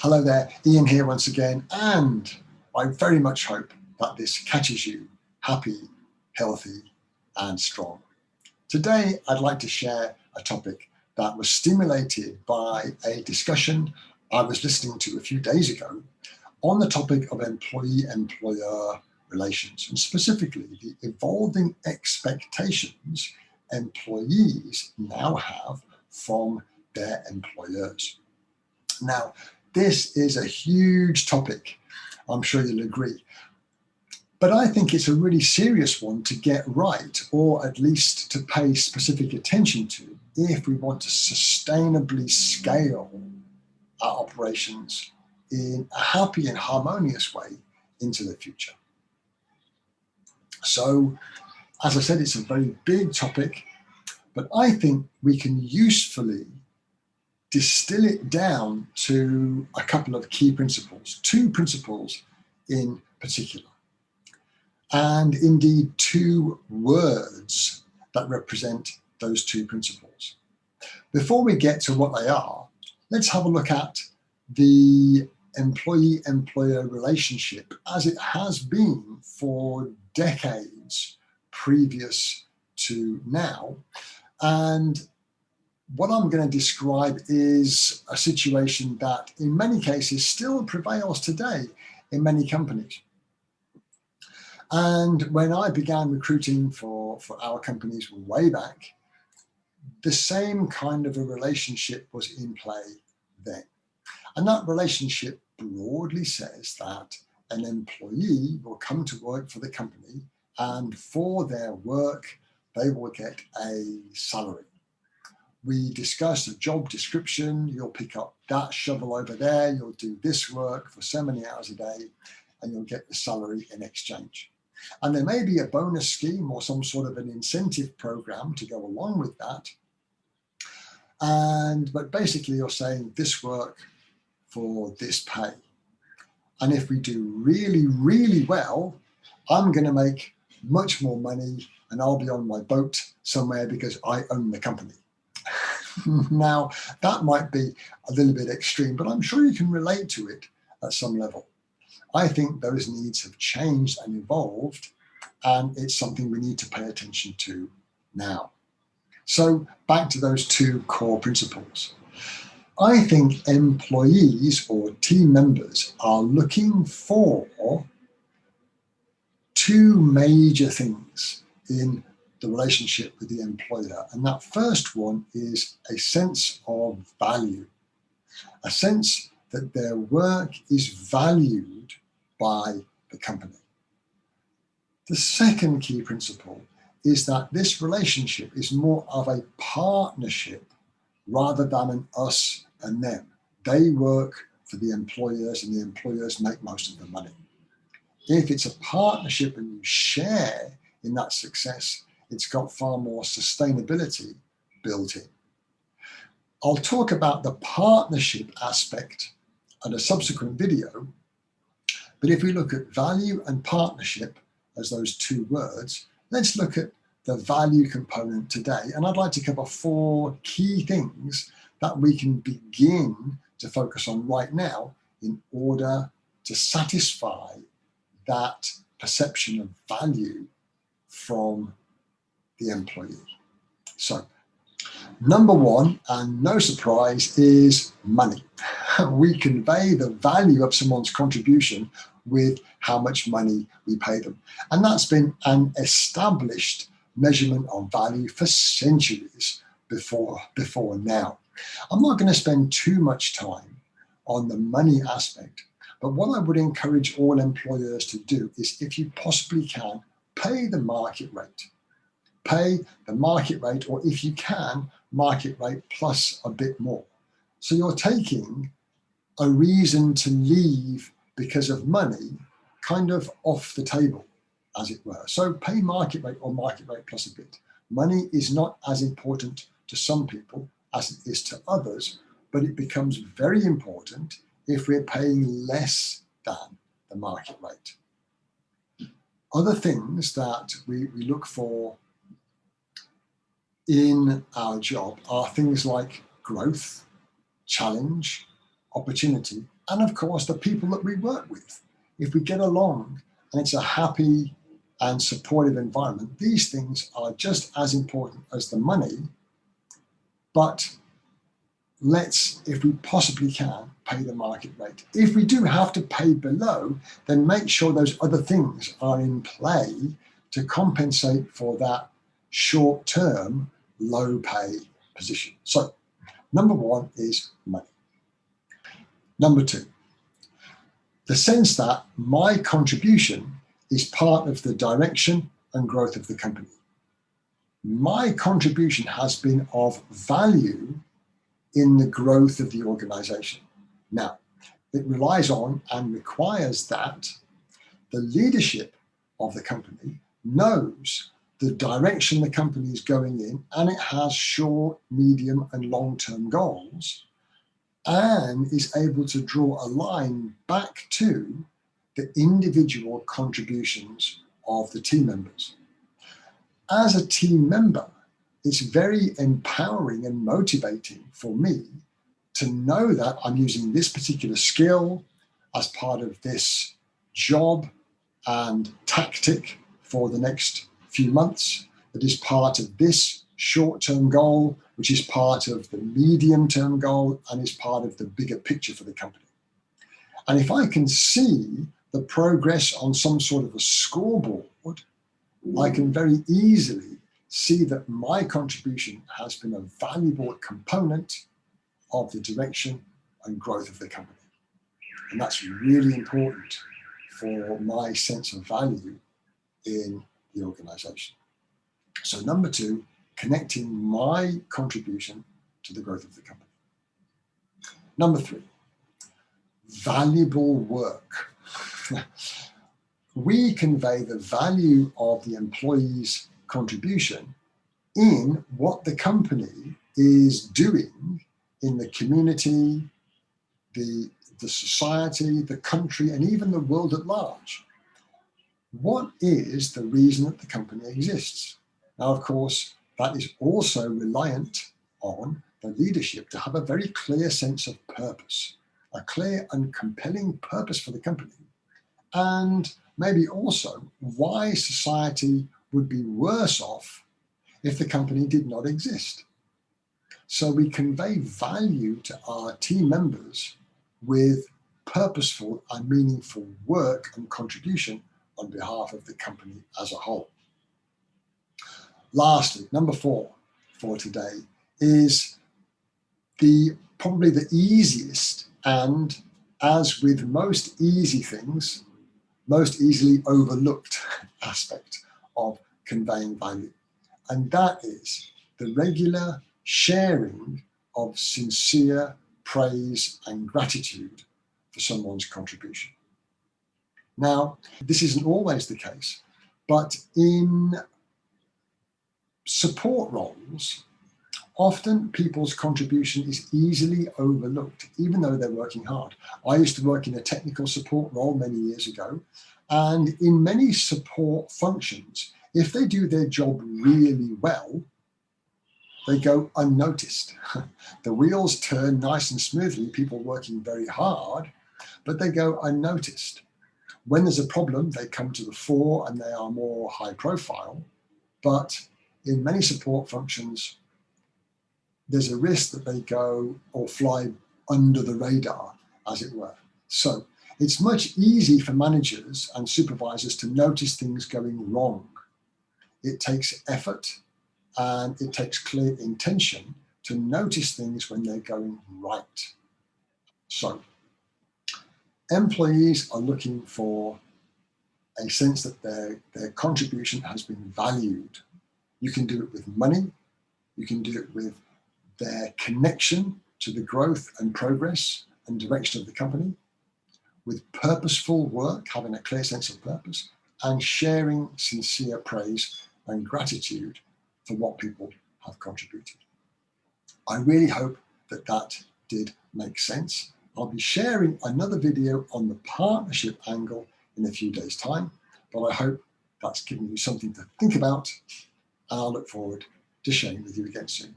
Hello there, Ian here once again, and I very much hope that this catches you happy, healthy, and strong. Today, I'd like to share a topic that was stimulated by a discussion I was listening to a few days ago on the topic of employee-employer relations, and specifically the evolving expectations employees now have from their employers. Now, this is a huge topic, I'm sure you'll agree, but I think it's a really serious one to get right, or at least to pay specific attention to if we want to sustainably scale our operations in a happy and harmonious way into the future. So, as I said, it's a very big topic, but I think we can usefully distill it down to a couple of key principles, two principles in particular, and indeed two words that represent those two principles. Before we get to what they are, let's have a look at the employee-employer relationship as it has been for decades previous to now. And what I'm going to describe is a situation that in many cases still prevails today in many companies. And when I began recruiting for our companies way back, the same kind of a relationship was in play then. And that relationship broadly says that an employee will come to work for the company, and for their work, they will get a salary. We discuss a job description. You'll pick up that shovel over there. You'll do this work for so many hours a day, and you'll get the salary in exchange. And there may be a bonus scheme or some sort of an incentive program to go along with that. But basically, you're saying this work for this pay. And if we do really, really well, I'm going to make much more money, and I'll be on my boat somewhere because I own the company. Now, that might be a little bit extreme, but I'm sure you can relate to it at some level. I think those needs have changed and evolved, and it's something we need to pay attention to now. So back to those two core principles. I think employees or team members are looking for two major things in the relationship with the employer. And that first one is a sense of value, a sense that their work is valued by the company. The second key principle is that this relationship is more of a partnership rather than an us and them. They work for the employers, and the employers make most of the money. If it's a partnership and you share in that success, it's got far more sustainability built in. I'll talk about the partnership aspect in a subsequent video, but if we look at value and partnership as those two words, let's look at the value component today. And I'd like to cover four key things that we can begin to focus on right now in order to satisfy that perception of value from the employee. So, number one, and no surprise, is money. We convey the value of someone's contribution with how much money we pay them. And that's been an established measurement of value for centuries before now. I'm not going to spend too much time on the money aspect, but what I would encourage all employers to do is, if you possibly can, pay the market rate. Pay the market rate, or if you can, market rate plus a bit more. So you're taking a reason to leave because of money kind of off the table, as it were. So pay market rate or market rate plus a bit. Money is not as important to some people as it is to others, but it becomes very important if we're paying less than the market rate. Other things that we look for in our job are things like growth, challenge, opportunity, and of course the people that we work with. If we get along and it's a happy and supportive environment, these things are just as important as the money. But let's, if we possibly can, pay the market rate. If we do have to pay below, then make sure those other things are in play to compensate for that short-term low pay position. So number one is money. Number two, the sense that my contribution is part of the direction and growth of the company. My contribution has been of value in the growth of the organization. Now, it relies on and requires that the leadership of the company knows the direction the company is going in, and it has short, medium, and long-term goals, and is able to draw a line back to the individual contributions of the team members. As a team member, it's very empowering and motivating for me to know that I'm using this particular skill as part of this job and tactic for the next few months, that is part of this short-term goal, which is part of the medium-term goal and is part of the bigger picture for the company. And if I can see the progress on some sort of a scoreboard, I can very easily see that my contribution has been a valuable component of the direction and growth of the company. And that's really important for my sense of value in the organization. So number two, connecting my contribution to the growth of the company. Number three, valuable work. We convey the value of the employee's contribution in what the company is doing in the community, the society, the country, and even the world at large. What is the reason that the company exists? Now, of course, that is also reliant on the leadership to have a very clear sense of purpose, a clear and compelling purpose for the company, and maybe also why society would be worse off if the company did not exist. So we convey value to our team members with purposeful and meaningful work and contribution on behalf of the company as a whole. Lastly, number four for today is probably the easiest, and as with most easy things, most easily overlooked aspect of conveying value. And that is the regular sharing of sincere praise and gratitude for someone's contribution. Now, this isn't always the case, but in support roles, often people's contribution is easily overlooked, even though they're working hard. I used to work in a technical support role many years ago, and in many support functions, if they do their job really well, they go unnoticed. The wheels turn nice and smoothly, people working very hard, but they go unnoticed. When there's a problem, they come to the fore and they are more high profile, but in many support functions, there's a risk that they go or fly under the radar, as it were. So it's much easier for managers and supervisors to notice things going wrong. It takes effort and it takes clear intention to notice things when they're going right. So employees are looking for a sense that their contribution has been valued. You can do it with money. You can do it with their connection to the growth and progress and direction of the company, with purposeful work, having a clear sense of purpose, and sharing sincere praise and gratitude for what people have contributed. I really hope that that did make sense. I'll be sharing another video on the partnership angle in a few days' time, but I hope that's given you something to think about, and I'll look forward to sharing with you again soon.